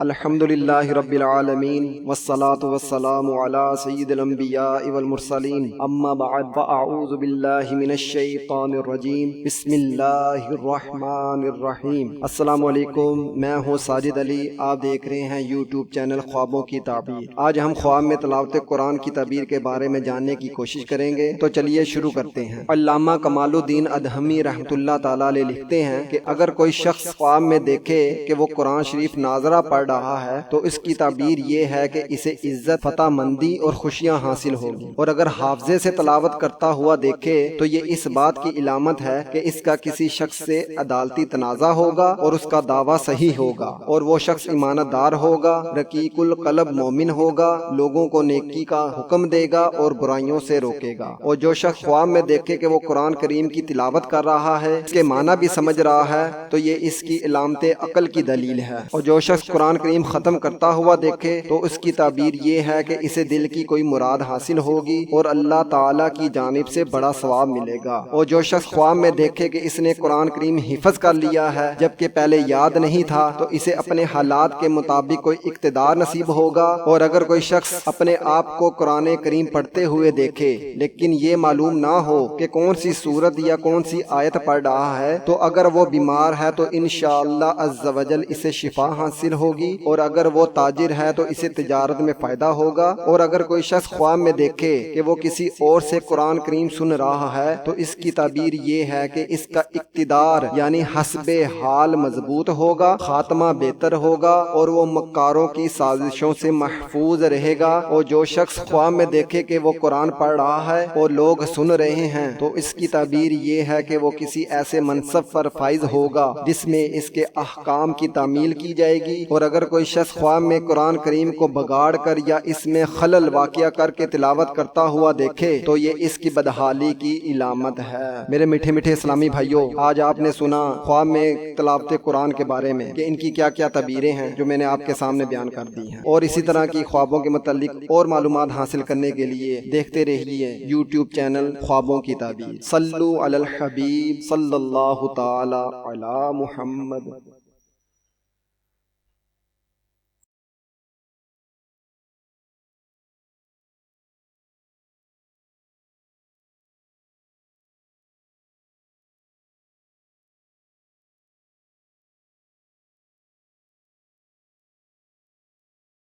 الحمدللہ رب العالمین والصلاة والسلام علی سید الانبیاء والمرسلین اما بعد فاعوذ باللہ من الشیطان الرجیم بسم اللہ الرحمن الرحیم۔ السلام علیکم، میں ہوں ساجد علی، آپ دیکھ رہے ہیں یوٹیوب چینل خوابوں کی تعبیر۔ آج ہم خواب میں تلاوت قرآن کی تعبیر کے بارے میں جاننے کی کوشش کریں گے، تو چلیے شروع کرتے ہیں۔ علامہ کمال الدین ادہمی رحمۃ اللہ تعالی علیہ لکھتے ہیں کہ اگر کوئی شخص خواب میں دیکھے کہ وہ قرآن شریف ناظرہ پڑھ رہا ہے تو اس کی تعبیر یہ ہے کہ اسے عزت، فتح مندی اور خوشیاں حاصل ہوگی، اور اگر حافظے سے تلاوت کرتا ہوا دیکھے تو یہ اس بات کی علامت ہے کہ اس کا کسی شخص سے عدالتی تنازع ہوگا اور اس کا دعویٰ صحیح ہوگا، اور وہ شخص ایمانت دار ہوگا، رقیق القلب مومن ہوگا، لوگوں کو نیکی کا حکم دے گا اور برائیوں سے روکے گا۔ اور جو شخص خواب میں دیکھے کہ وہ قرآن کریم کی تلاوت کر رہا ہے، اس کے معنی بھی سمجھ رہا ہے، تو یہ اس کی علامت عقل کی دلیل ہے۔ اور جو شخص قرآن کریم ختم کرتا ہوا دیکھے تو اس کی تعبیر یہ ہے کہ اسے دل کی کوئی مراد حاصل ہوگی اور اللہ تعالیٰ کی جانب سے بڑا ثواب ملے گا۔ اور جو شخص خواب میں دیکھے کہ اس نے قرآن کریم حفظ کر لیا ہے جبکہ پہلے یاد نہیں تھا، تو اسے اپنے حالات کے مطابق کوئی اقتدار نصیب ہوگا۔ اور اگر کوئی شخص اپنے آپ کو قرآن کریم پڑھتے ہوئے دیکھے لیکن یہ معلوم نہ ہو کہ کون سی سورت یا کون سی آیت پڑھ رہا ہے، تو اگر وہ بیمار ہے تو انشاءاللہ عز و جل اسے شفا حاصل ہوگی، اور اگر وہ تاجر ہے تو اسے تجارت میں فائدہ ہوگا۔ اور اگر کوئی شخص خواب میں دیکھے کہ وہ کسی اور سے قرآن کریم سن رہا ہے تو اس کی تعبیر یہ ہے کہ اس کا اقتدار یعنی حسب حال مضبوط ہوگا، خاتمہ بہتر ہوگا، اور وہ مکاروں کی سازشوں سے محفوظ رہے گا۔ اور جو شخص خواب میں دیکھے کہ وہ قرآن پڑھ رہا ہے اور لوگ سن رہے ہیں تو اس کی تعبیر یہ ہے کہ وہ کسی ایسے منصب پر فائز ہوگا جس میں اس کے احکام کی تعمیل کی جائے گی۔ اور اگر کوئی شخص خواب میں قرآن کریم کو بگاڑ کر یا اس میں خلل واقع کر کے تلاوت کرتا ہوا دیکھے تو یہ اس کی بدحالی کی علامت ہے۔ میرے میٹھے میٹھے اسلامی بھائیوں، آج آپ نے سنا خواب میں تلاوت قرآن کے بارے میں کہ ان کی کیا کیا تعبیریں ہیں جو میں نے آپ کے سامنے بیان کر دی ہیں، اور اسی طرح کی خوابوں کے متعلق اور معلومات حاصل کرنے کے لیے دیکھتے رہیے یوٹیوب چینل خوابوں کی تعبیر۔ صلو علی الحبیب صلی اللہ تعالی علی محمد۔